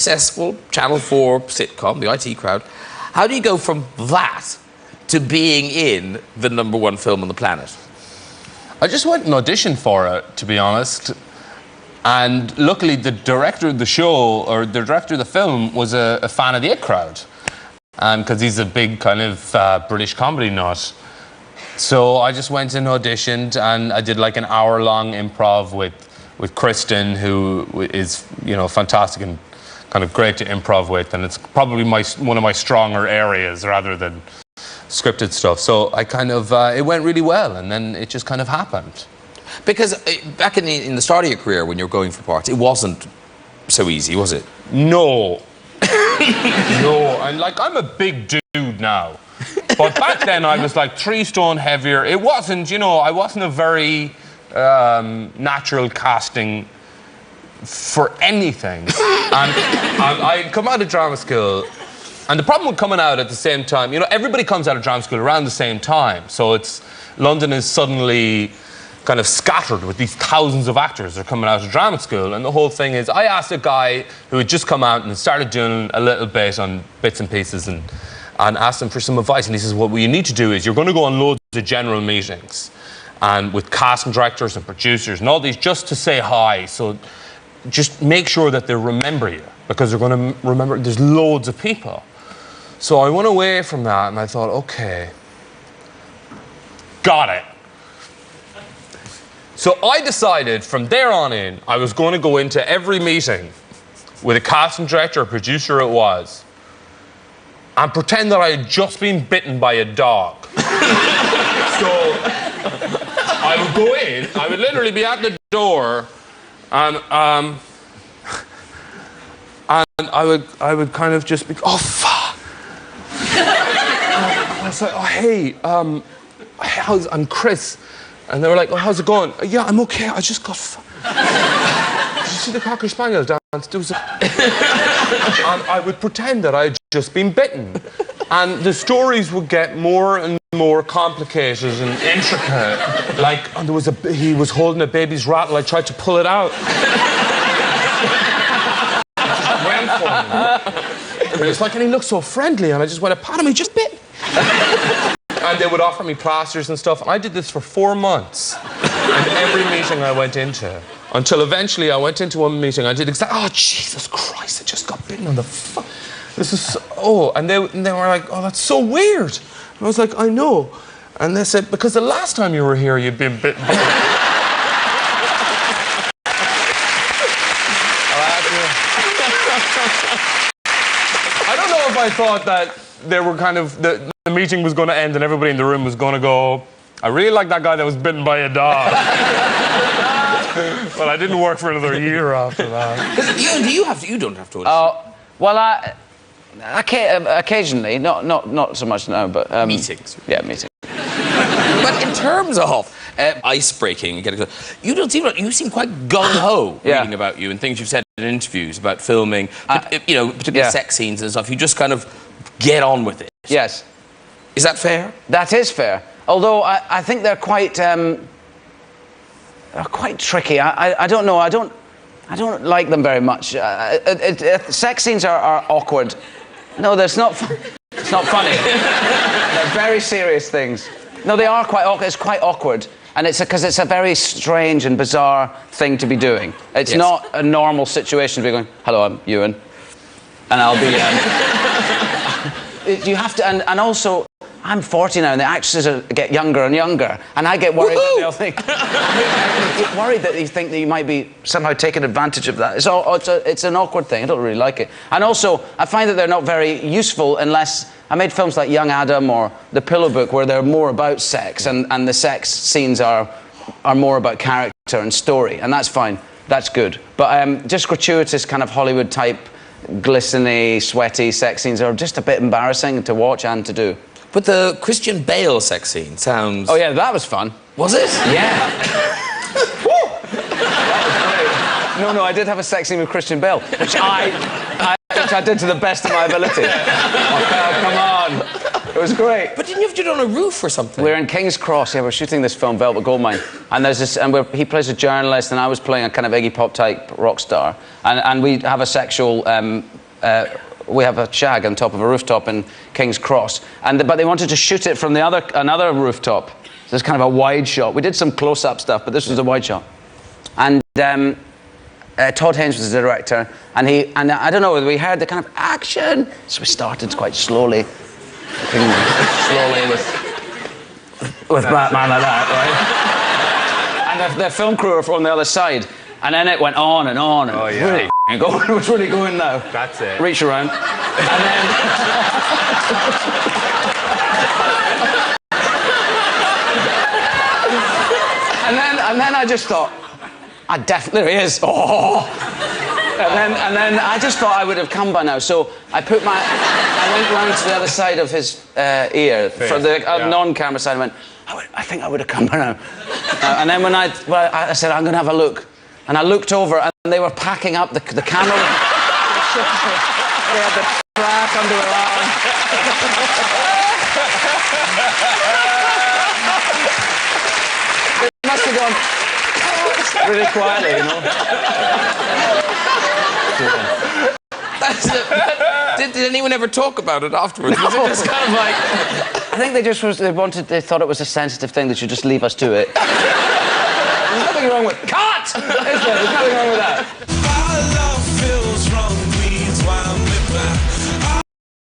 successful Channel 4 sitcom, The IT Crowd. How do you go from that to being in the #1 film on the planet? I just went and auditioned for it, to be honest. And luckily, the director of the show, or the director of the film, was a fan of the IT Crowd. Because he's a big kind of British comedy nut. So I just went and auditioned, and I did like an hour-long improv with Kristen, who is, you know, fantastic and kind of great to improv with. And it's probably one of my stronger areas rather than scripted stuff. So I kind of, it went really well, and then it just kind of happened. Because back in the start of your career, when you were going for parts, it wasn't so easy, was it? No. No, and like, I'm a big dude now. But back then, I was like 3 stone heavier. It wasn't, you know, I wasn't a very natural casting for anything. And I'd come out of drama school, and the problem with coming out at the same time, you know, everybody comes out of drama school around the same time. So London is suddenly kind of scattered with these thousands of actors that are coming out of drama school. And the whole thing is, I asked a guy who had just come out and started doing a little bit on bits and pieces and asked him for some advice. And he says, well, what you need to do is you're going to go on loads of general meetings and with casting directors and producers and all these just to say hi. So just make sure that they remember you, because they're going to remember there's loads of people. So I went away from that and I thought, okay, got it. So I decided from there on in, I was going to go into every meeting with a casting director or producer it was, and pretend that I had just been bitten by a dog. So I would go in, I would literally be at the door, and I would kind of just be, oh fuck. I was like, oh hey, I'm Chris. And they were like, oh, how's it going? Yeah, I'm okay, I just got Did you see the Cocker Spaniel dance? And I would pretend that I had just been bitten. And the stories would get more and more complicated and intricate. Like, he was holding a baby's rattle, I tried to pull it out. I just went for him. And it's like, and he looked so friendly, and I just went to pat him, he just bit. And they would offer me plasters and stuff, and I did this for 4 months. And every meeting I went into, until eventually I went into one meeting, I did oh, Jesus Christ, I just got bitten on the foot. This is and they were like, oh, that's so weird. And I was like, I know. And they said, because the last time you were here, you'd been bitten. I don't know if I thought that they were kind of, the meeting was going to end and everybody in the room was going to go, I really like that guy that was bitten by a dog. But I didn't work for another year after that. You don't have to audition? Well, occasionally, not so much now, but... meetings. Yeah, meetings. But in terms of ice-breaking, you seem quite gung-ho reading about you and things you've said in interviews about filming, you know, particularly sex scenes and stuff. You just kind of get on with it. Yes. Is that fair? That is fair. Although I think they're quite tricky. I don't know. I don't like them very much. Sex scenes are awkward. No, it's not funny. They're very serious things. No, they are quite awkward. It's quite awkward. And it's because it's a very strange and bizarre thing to be doing. It's not a normal situation to be going, hello, I'm Ewan. And I'll be... you have to... And also, I'm 40 now, and the actresses get younger and younger. And I get worried that they'll think... I get worried that they think that you might be somehow taking advantage of that. It's an awkward thing. I don't really like it. And also, I find that they're not very useful unless... I made films like Young Adam or The Pillow Book where they're more about sex, and the sex scenes are more about character and story, and that's fine. That's good. But just gratuitous kind of Hollywood-type, glistening, sweaty sex scenes are just a bit embarrassing to watch and to do. But the Christian Bale sex scene sounds... Oh, yeah, that was fun. Was it? Yeah. That was great. No, I did have a sex scene with Christian Bale, which I did to the best of my ability. Oh, come on. It was great. But didn't you have to do it on a roof or something? We were in King's Cross, yeah, we're shooting this film, Velvet Goldmine, and there's this, and he plays a journalist, and I was playing a kind of Iggy Pop type rock star, and we have a sexual, we have a shag on top of a rooftop in King's Cross, but they wanted to shoot it from another rooftop. So it's kind of a wide shot. We did some close-up stuff, but this was a wide shot. And Todd Haynes was the director, and I don't know, we heard the kind of action, so we started quite slowly with Batman like that, right? And the film crew were on the other side, and then it went on and on, and really going, it was really going now. That's it. Reach around, and then and then I just thought, there he is. Oh. And then I just thought I would have come by now, so I went round to the other side of his ear, from the non-camera side, and went, I think I would have come by now. And then when I said, I'm going to have a look, and I looked over, and they were packing up the camera. They had the track under their arm. They must have gone really quietly, you know. Did anyone ever talk about it afterwards? Was it just kind of like... I think they thought it was a sensitive thing, they should just leave us to it. There's nothing wrong with... Cut! There's nothing wrong with that.